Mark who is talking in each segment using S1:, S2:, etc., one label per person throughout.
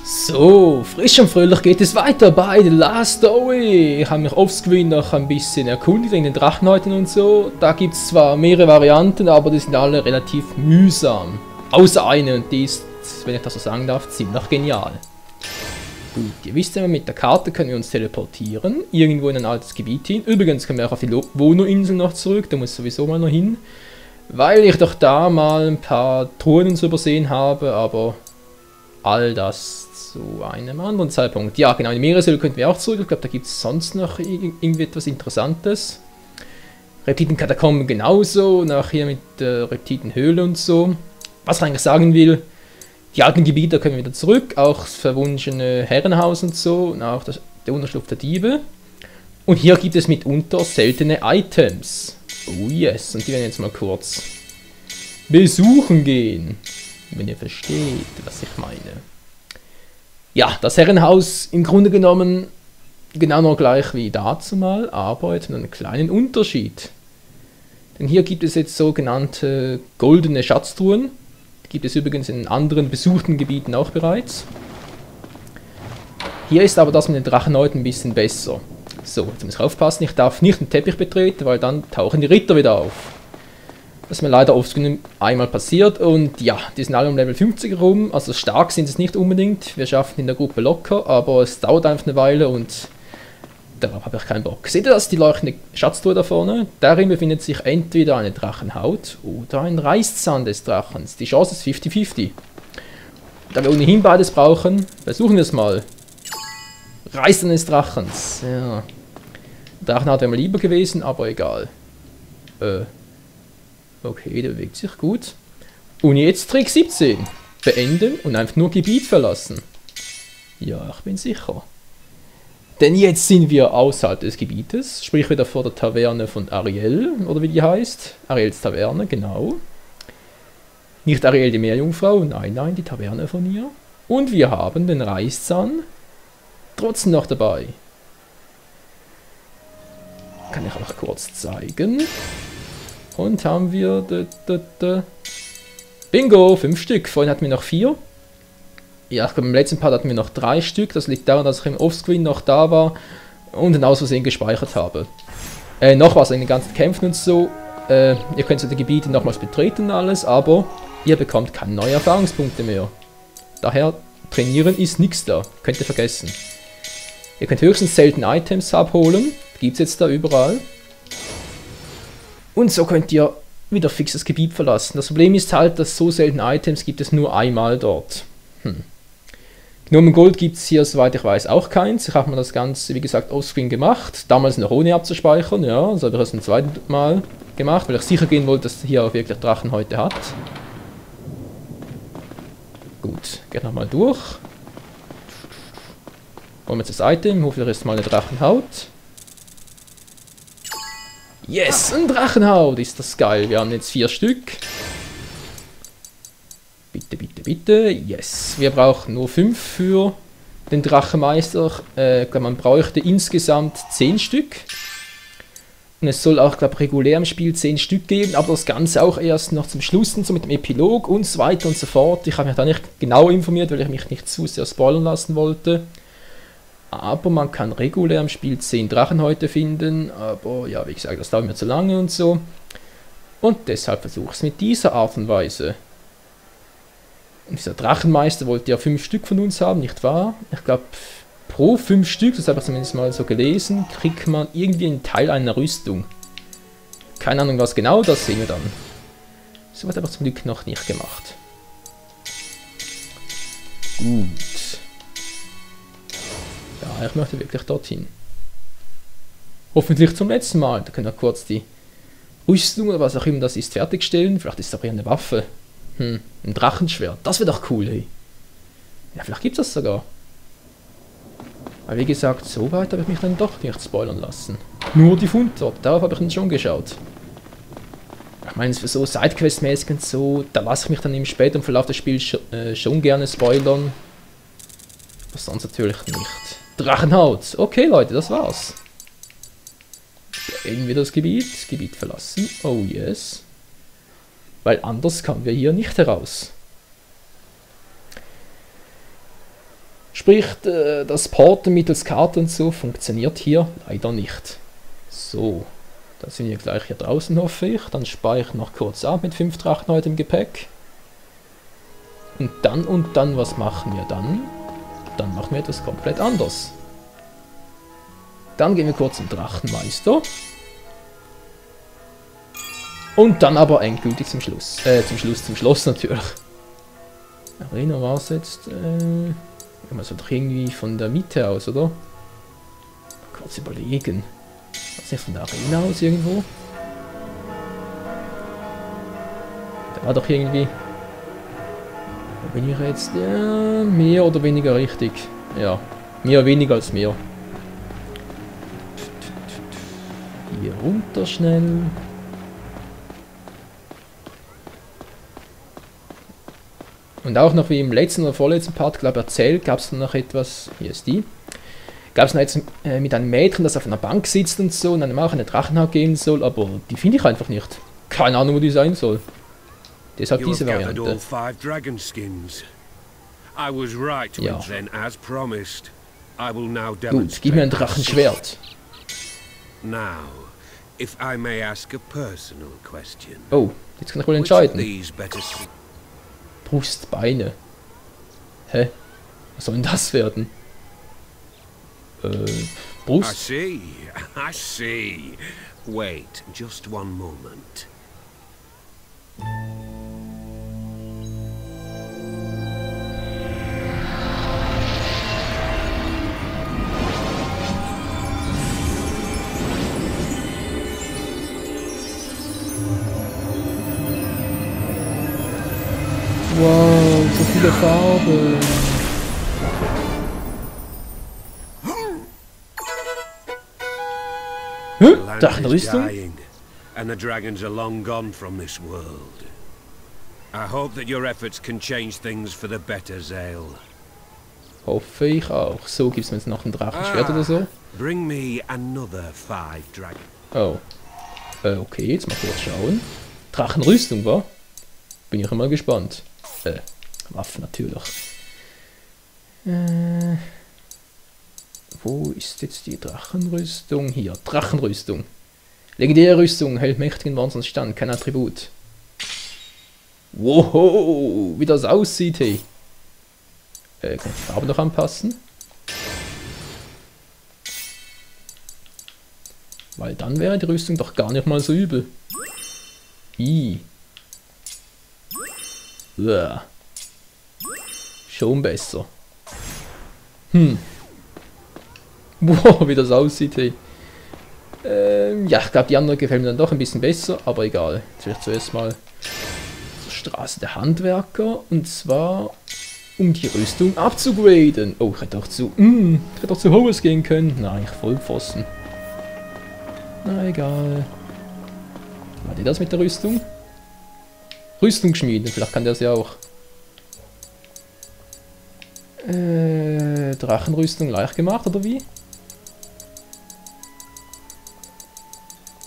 S1: So, frisch und fröhlich geht es weiter bei The Last Story. Ich habe mich offscreen noch ein bisschen erkundigt wegen den Drachenhäuten und so. Da gibt es zwar mehrere Varianten, aber die sind alle relativ mühsam. Außer eine, und die ist, wenn ich das so sagen darf, ziemlich genial. Gut, ihr wisst ja, mit der Karte können wir uns teleportieren, irgendwo in ein altes Gebiet hin. Übrigens können wir auch auf die Wohnerinsel noch zurück, da muss ich sowieso mal noch hin. Weil ich doch da mal ein paar Truhen und so übersehen habe, aber all das zu einem anderen Zeitpunkt. Ja, genau, in die Meereshöhle könnten wir auch zurück. Ich glaube, da gibt es sonst noch irgendwie etwas Interessantes. Reptitenkatakomben genauso, nachher mit der Reptitenhöhle und so. Was ich eigentlich sagen will, die alten Gebiete können wir wieder zurück, auch das verwunschene Herrenhaus und so, und auch der Unterschlupf der Diebe. Und hier gibt es mitunter seltene Items. Oh yes, und die werden jetzt mal kurz besuchen gehen, wenn ihr versteht, was ich meine. Ja, das Herrenhaus im Grunde genommen genau noch gleich wie dazu mal, aber jetzt mit einem kleinen Unterschied. Denn hier gibt es jetzt sogenannte goldene Schatztruhen. Die gibt es übrigens in anderen besuchten Gebieten auch bereits. Hier ist aber das mit den Drachenhäuten ein bisschen besser. So, jetzt muss ich aufpassen, ich darf nicht den Teppich betreten, weil dann tauchen die Ritter wieder auf. Das ist mir leider oft einmal passiert und ja, die sind alle um Level 50 rum, also stark sind es nicht unbedingt, wir schaffen in der Gruppe locker, aber es dauert einfach eine Weile und darauf habe ich keinen Bock. Seht ihr das, die leuchtende Schatztruhe da vorne? Darin befindet sich entweder eine Drachenhaut oder ein Reißzahn des Drachens. Die Chance ist 50-50. Da wir ohnehin beides brauchen, versuchen wir es mal. Reißzahn des Drachens, ja. Drachenhaut wäre mir lieber gewesen, aber egal. Okay, der bewegt sich gut. Und jetzt Trick 17. Beenden und einfach nur Gebiet verlassen. Ja, ich bin sicher. Denn jetzt sind wir außerhalb des Gebietes, sprich wieder vor der Taverne von Ariel, oder wie die heißt. Ariels Taverne, genau. Nicht Ariel die Meerjungfrau, nein, nein, die Taverne von ihr. Und wir haben den Reißzahn trotzdem noch dabei. Kann ich auch kurz zeigen. Und haben wir Bingo, 5 Stück. Vorhin hatten wir noch 4. Ja, ich glaube im letzten Part hatten wir noch 3 Stück. Das liegt daran, dass ich im Offscreen noch da war und dann aus Versehen gespeichert habe. Noch was in den ganzen Kämpfen und so. Ihr könnt so die Gebiete nochmals betreten und alles, aber ihr bekommt keine neuen Erfahrungspunkte mehr. Daher, trainieren ist nichts da. Könnt ihr vergessen. Ihr könnt höchstens seltene Items abholen. Gibt es jetzt da überall. Und so könnt ihr wieder fix das Gebiet verlassen. Das Problem ist halt, dass so seltene Items gibt es nur einmal dort. Gnomengold gibt es hier, soweit ich weiß, auch keins. Ich habe mir das Ganze, wie gesagt, offscreen gemacht. Damals noch ohne abzuspeichern, ja. Das habe ich erst ein zweites Mal gemacht, weil ich sicher gehen wollte, dass hier auch wirklich Drachenhäute hat. Gut, geht nochmal durch. Holen wir jetzt das Item, holen wir erstmal eine Drachenhaut. Yes, ein Drachenhaut, ist das geil. Wir haben jetzt 4 Stück. Bitte, bitte, bitte. Yes, wir brauchen nur 5 für den Drachenmeister. Ich glaube, man bräuchte insgesamt 10 Stück. Und es soll auch, glaube ich, regulär im Spiel 10 Stück geben, aber das Ganze auch erst noch zum Schluss und so mit dem Epilog und so weiter und so fort. Ich habe mich da nicht genau informiert, weil ich mich nicht zu sehr spoilern lassen wollte. Aber man kann regulär im Spiel 10 Drachenhäute finden, aber ja, wie gesagt, das dauert mir zu lange und so. Und deshalb versuche ich es mit dieser Art und Weise. Und dieser Drachenmeister wollte ja 5 Stück von uns haben, nicht wahr? Ich glaube, pro 5 Stück, das habe ich zumindest mal so gelesen, kriegt man irgendwie einen Teil einer Rüstung. Keine Ahnung was genau, das sehen wir dann. So wird aber zum Glück noch nicht gemacht. Gut. Ja, ich möchte wirklich dorthin. Hoffentlich zum letzten Mal. Da können wir kurz die Rüstung oder was auch immer das ist fertigstellen. Vielleicht ist es auch eher eine Waffe. Ein Drachenschwert. Das wäre doch cool, hey. Ja, vielleicht gibt es das sogar. Aber wie gesagt, so weit habe ich mich dann doch nicht spoilern lassen. Nur die Fundorte, darauf habe ich dann schon geschaut. Ich meine, für so Sidequest-mäßig und so, da lasse ich mich dann im späteren Verlauf des Spiels schon gerne spoilern. Aber sonst natürlich nicht. Drachenhaut. Okay, Leute, das war's. Beenden wir das Gebiet. Gebiet verlassen. Oh yes. Weil anders kommen wir hier nicht heraus. Sprich, das Porten mittels Karte und so funktioniert hier leider nicht. So, da sind wir gleich hier draußen, hoffe ich. Dann speichere ich noch kurz ab mit 5 Drachen heute im Gepäck. Und dann, was machen wir dann? Dann machen wir etwas komplett anders. Dann gehen wir kurz zum Drachenmeister. Und dann aber endgültig zum Schluss. Zum Schloss natürlich. Arena war es jetzt. Man soll doch irgendwie von der Mitte aus, oder? Kurz überlegen. Was ist von der Arena aus irgendwo? Da war doch irgendwie. Wo bin ich jetzt? Ja, mehr oder weniger richtig. Ja, mehr weniger als mehr. Hier runter schnell. Und auch noch wie im letzten oder vorletzten Part, glaube ich, erzählt, gab es noch etwas, hier ist die, gab es noch jetzt mit einem Mädchen, das auf einer Bank sitzt und so und einem auch eine Drachenhaut geben soll, aber die finde ich einfach nicht. Keine Ahnung, wo die sein soll. Deshalb diese Variante. Ja. Gut, gib mir ein Drachenschwert. Oh, jetzt kann ich wohl entscheiden. Brustbeine. Hä? Was soll denn das werden? Brust?
S2: I see. Wait, just one moment.
S1: Wow, so viele Farben. Drachenrüstung?
S2: And the dragons are long gone from this world. I hope that your efforts can change things for the better, Zale.
S1: Hoffe ich auch. So, gibt's mir jetzt noch ein Drachenschwert oder so?
S2: Bring me another 5 dragons.
S1: Oh. Okay, jetzt mal kurz schauen. Drachenrüstung, wa? Bin ich immer gespannt. Waffen natürlich. Wo ist jetzt die Drachenrüstung? Hier, Drachenrüstung. Legendäre Rüstung, hält mächtigen Wahnsinns stand, kein Attribut. Wow, wie das aussieht, hey. Kann ich die Farbe noch anpassen? Weil dann wäre die Rüstung doch gar nicht mal so übel. Uah. Schon besser. Wow, wie das aussieht, hey. Ja, ich glaube, die andere gefällt mir dann doch ein bisschen besser, aber egal. Jetzt will ich zuerst mal zur Straße der Handwerker, und zwar um die Rüstung abzugraden. Oh, ich hätte auch zu Horus gehen können. Nein, ich Vollpfosten. Na egal. War die das mit der Rüstung? Rüstung schmieden, vielleicht kann der es ja auch. Drachenrüstung leicht gemacht, oder wie?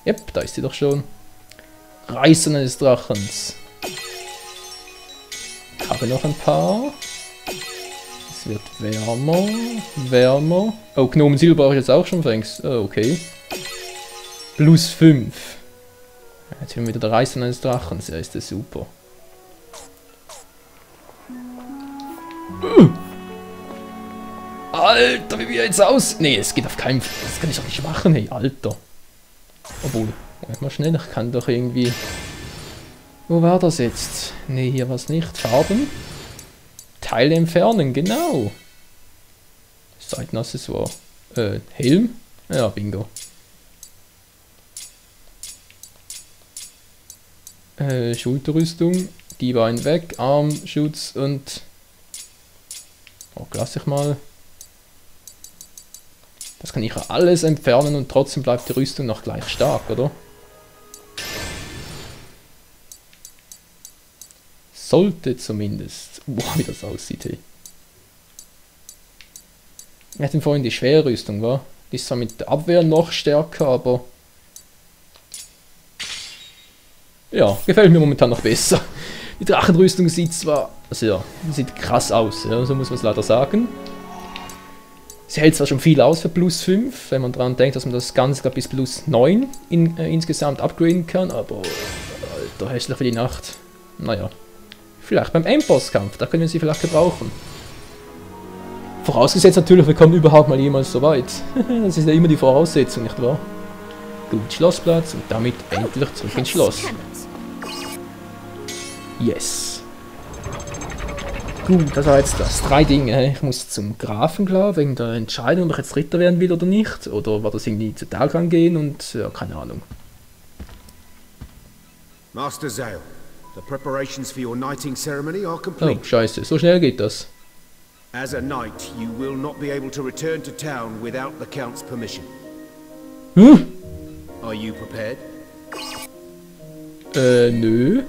S1: Yep, da ist sie doch schon. Reißen eines Drachens. Ich habe noch ein paar. Es wird wärmer. Oh, Gnomensil brauche ich jetzt auch schon fängst. Oh, okay. Plus 5. Jetzt haben wir wieder der Reißen eines Drachens. Ja, ist das super. Alter, wie wir jetzt aus... Nee, es geht auf keinen Fall. Das kann ich doch nicht machen, hey, Alter. Obwohl, Moment mal schnell, ich kann doch irgendwie... Wo war das jetzt? Nee, hier war es nicht. Farben. Teile entfernen, genau. Seitenaccessoire. Helm? Ja, bingo. Schulterrüstung. Die Beine weg. Armschutz und... Oh, lasse ich mal. Das kann ich ja alles entfernen und trotzdem bleibt die Rüstung noch gleich stark, oder? Sollte zumindest. Boah, wie das aussieht, hey. Wir hatten vorhin die schwere Rüstung, war? Die ist zwar mit der Abwehr noch stärker, aber... Ja, gefällt mir momentan noch besser. Die Drachenrüstung sieht zwar... Also ja, sieht krass aus, ja, so muss man es leider sagen. Sie hält zwar schon viel aus für plus 5, wenn man daran denkt, dass man das Ganze glaub, bis plus 9 insgesamt upgraden kann, aber alter, hässlich für die Nacht. Naja, vielleicht beim Endbosskampf, da können wir sie vielleicht gebrauchen. Vorausgesetzt natürlich, wir kommen überhaupt mal jemals so weit. Das ist ja immer die Voraussetzung, nicht wahr? Gut, Schlossplatz und damit endlich zurück ins Schloss. Yes. Gut, das war jetzt das. 3 Dinge. Ich muss zum Grafen, klar, wegen der Entscheidung, ob ich jetzt Ritter werden will oder nicht. Oder war das irgendwie zu Talgran gehen und ja, keine Ahnung.
S3: Master Zale, the preparations for your knighting ceremony are complete.
S1: Oh, scheiße, so schnell geht das.
S3: As a knight, you will not be able to return to town without the Count's permission.
S1: Hm?
S3: Are you prepared?
S1: Nö.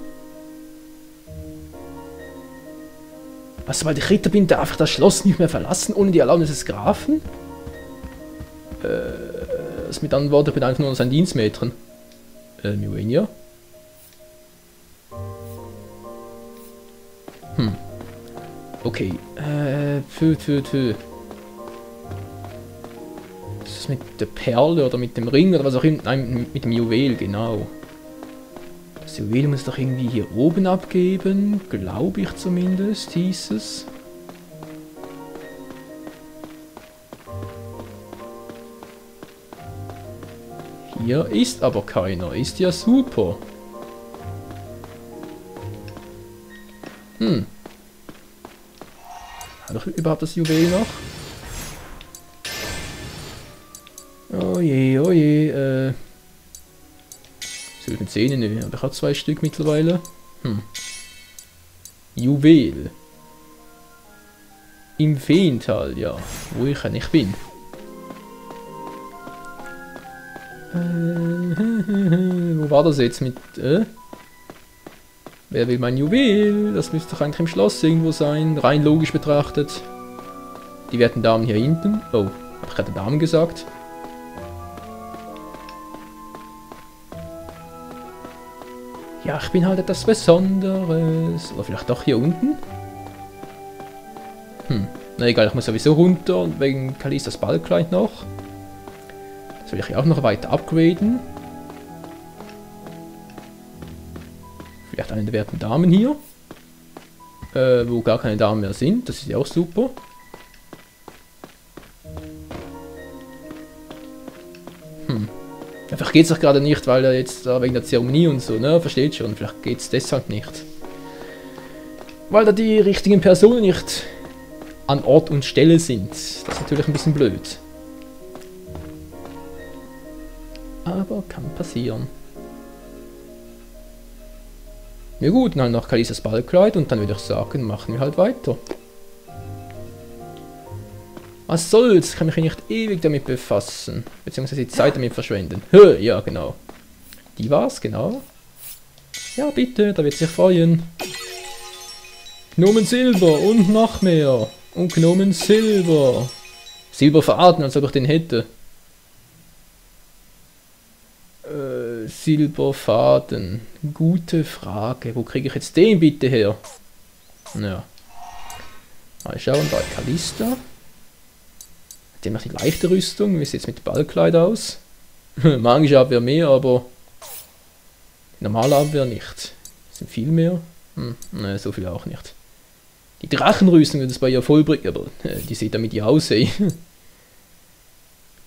S1: Was, sobald ich Ritter bin, darf ich das Schloss nicht mehr verlassen, ohne die Erlaubnis des Grafen? Das mit anderen Worten, ich bin einfach nur sein Dienstmädchen. Mjolnir. Okay, Das ist mit der Perle oder mit dem Ring oder was auch immer. Nein, mit dem Juwel, genau. Das Juwel muss doch irgendwie hier oben abgeben, glaube ich zumindest, hieß es. Hier ist aber keiner, ist ja super. Hat doch überhaupt das Juwel noch? Oh je, mit Zähnen, nö, aber ich habe 2 Stück mittlerweile. Juwel. Im Feental, ja, wo ich ja nicht bin. Wo war das jetzt mit, Wer will mein Juwel? Das müsste doch eigentlich im Schloss irgendwo sein, rein logisch betrachtet. Die werten Damen hier hinten. Oh, habe ich gerade Damen gesagt? Ja, ich bin halt etwas Besonderes. Oder vielleicht doch hier unten? Na egal, ich muss sowieso runter, wegen Kalistas Ballkleid noch. Das will ich auch noch weiter upgraden. Vielleicht eine der werten Damen hier. Wo gar keine Damen mehr sind. Das ist ja auch super. Vielleicht geht es doch gerade nicht, weil er jetzt wegen der Zeremonie und so, ne? Versteht schon. Vielleicht geht es deshalb nicht. Weil da die richtigen Personen nicht an Ort und Stelle sind. Das ist natürlich ein bisschen blöd. Aber kann passieren. Ja gut, dann noch Kalistas Ballkleid und dann würde ich sagen, machen wir halt weiter. Was soll's, ich kann mich nicht ewig damit befassen. Beziehungsweise die Zeit damit verschwenden. Ja, genau. Die war's, genau. Ja, bitte, da wird sich freuen. Gnomen Silber und noch mehr. Und Gnomen Silber. Silberfaden, als ob ich den hätte. Silberfaden. Gute Frage. Wo kriege ich jetzt den bitte her? Ja. Mal schauen, bei Kalista. Dem macht die leichte Rüstung. Wie sieht es mit Ballkleid aus? Magische Abwehr mehr, aber normale Abwehr nicht. Sind viel mehr? Ne, so viel auch nicht. Die Drachenrüstung wird es bei ihr vollbringen, aber die sieht damit ja aus, ey.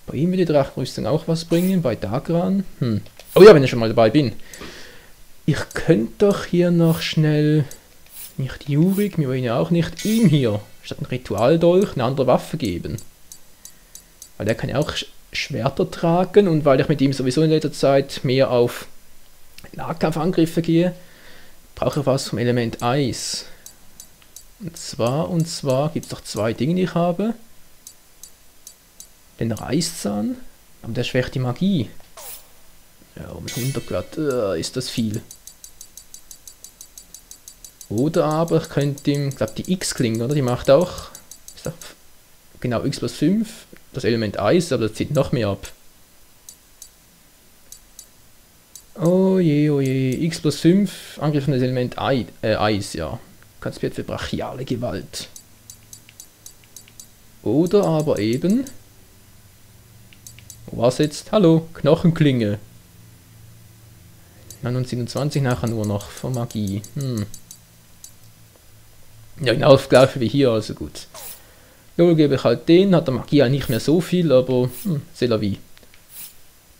S1: Bei ihm will die Drachenrüstung auch was bringen, bei Dagran. Oh ja, wenn ich schon mal dabei bin. Ich könnte doch hier noch schnell, nicht Jurik, mir wollen ja auch nicht, ihm hier, statt ein Ritualdolch, eine andere Waffe geben. Weil der kann ja auch Schwerter tragen und weil ich mit ihm sowieso in letzter Zeit mehr auf Nahkampfangriffe gehe, brauche ich was vom Element Eis. Und zwar gibt es doch 2 Dinge, die ich habe. Den Reißzahn, aber der schwächt die Magie. Ja, um 100 Grad ist das viel. Oder aber ich könnte ihm, ich glaube die X-Klinge, oder? Die macht auch, ist auch genau X plus 5, das Element Eis, aber das zieht noch mehr ab. Oh je, X plus 5, Angriff von das Element Eis, ja. Konzipiert für brachiale Gewalt. Oder aber eben... Wo war's jetzt? Hallo, Knochenklinge. 927 nachher nur noch von Magie. Ja, genau das gleiche wie hier, also gut. Jo, gebe ich halt den, hat der Magie ja nicht mehr so viel, aber c'est la vie.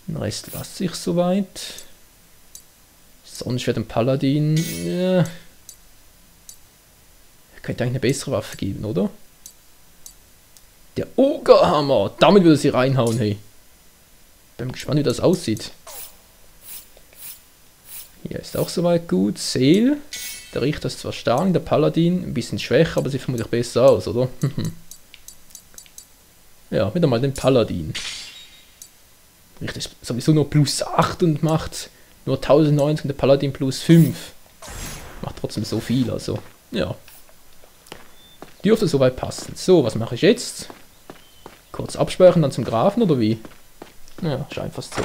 S1: Den Rest lasse ich soweit. Sonst wird ein Paladin... Ja. Könnte eigentlich eine bessere Waffe geben, oder? Der Ogerhammer! Damit würde sie reinhauen, hey. Bin gespannt, wie das aussieht. Hier ist auch soweit gut. Seel. Der Richter ist zwar stark, der Paladin ein bisschen schwächer, aber sieht vermutlich besser aus, oder? Ja, wieder mal den Paladin. Richter ist sowieso nur plus 8 und macht nur 1090 und der Paladin plus 5. Macht trotzdem so viel, also ja. Dürfte soweit passen. So, was mache ich jetzt? Kurz abspeichern, dann zum Grafen oder wie? Ja, scheint fast so.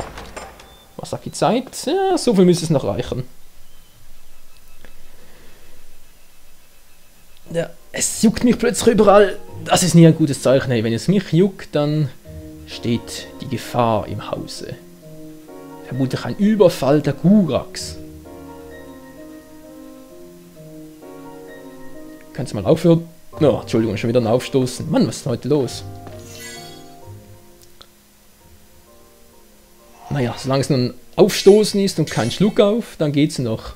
S1: Was sagt die Zeit? Ja, so viel müsste es noch reichen. Ja, es juckt mich plötzlich überall. Das ist nie ein gutes Zeichen. Hey, wenn es mich juckt, dann steht die Gefahr im Hause. Vermutlich ein Überfall der Gurax. Kannst du mal aufhören? Oh, Entschuldigung, schon wieder ein Aufstoßen. Mann, was ist denn heute los? Naja, solange es nur ein Aufstoßen ist und kein Schluck auf, dann geht's noch.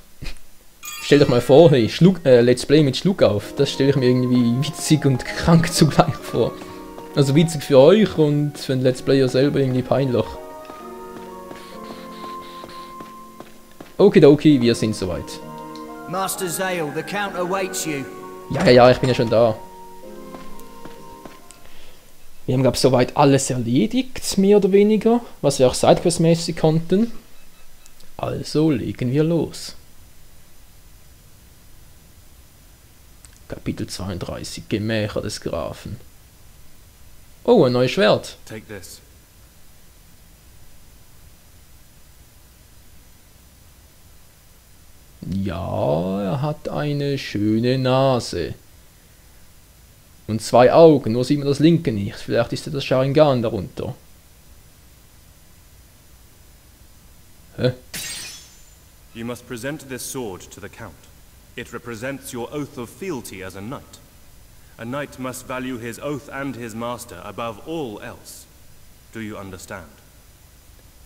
S1: Stell euch mal vor, hey, Let's Play mit Schluck auf. Das stelle ich mir irgendwie witzig und krank zugleich vor. Also witzig für euch und für den Let's Player selber irgendwie peinlich. Okidoki, wir sind soweit.
S4: Master Zale, the Count awaits you.
S1: Ja, ich bin ja schon da. Wir haben, glaube ich, soweit alles erledigt, mehr oder weniger, was wir auch sidequestmäßig konnten. Also legen wir los. Kapitel 32, Gemächer des Grafen. Oh, ein neues Schwert.
S5: Take this.
S1: Ja, er hat eine schöne Nase. Und 2 Augen, nur sieht man das linke nicht. Vielleicht ist ja das Sharingan darunter. Hä?
S5: You must present this sword to the Count. It represents your oath of fealty as a knight. A knight must value his oath and his master above all else. Do you understand?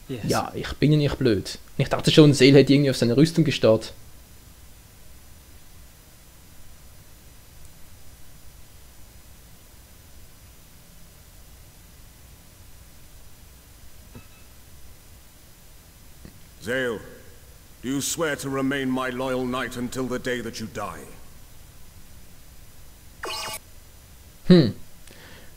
S4: Yes.
S1: Ja, ich bin ja nicht blöd. Ich dachte schon, Seel hätte irgendwie auf seine Rüstung gestarrt.
S3: Zale, do you swear to remain my loyal knight until the day that you die?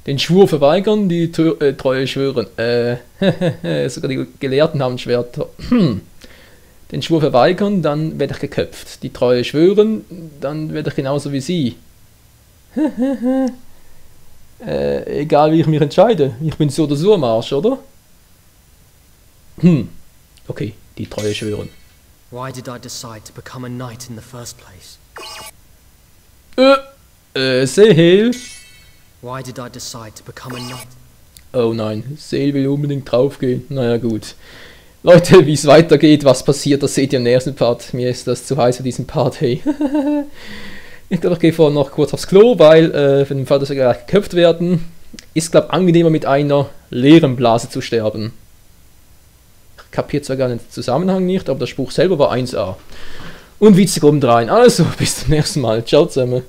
S1: Den Schwur verweigern, die Treue schwören. Sogar die Gelehrten haben Schwerter. Den Schwur verweigern, dann werde ich geköpft. Die Treue schwören, dann werde ich genauso wie sie. Egal wie ich mich entscheide. Ich bin so oder so am Arsch, oder? Okay, die Treue schwören.
S4: Why did I decide to become a knight in the first place?
S1: Seel.
S4: Why did I decide to become a knight?
S1: Oh nein, Seel will unbedingt draufgehen. Naja, gut. Leute, wie es weitergeht, was passiert, das seht ihr im nächsten Part. Mir ist das zu heiß für diesen Part, hey. Ich glaube, ich gehe vorher noch kurz aufs Klo, weil für den Fall, dass wir gleich geköpft werden, ist, glaube ich, angenehmer mit einer leeren Blase zu sterben. Ich kapiere zwar gar den Zusammenhang nicht, aber der Spruch selber war 1A. Und witzig obendrein. Also, bis zum nächsten Mal. Ciao zusammen.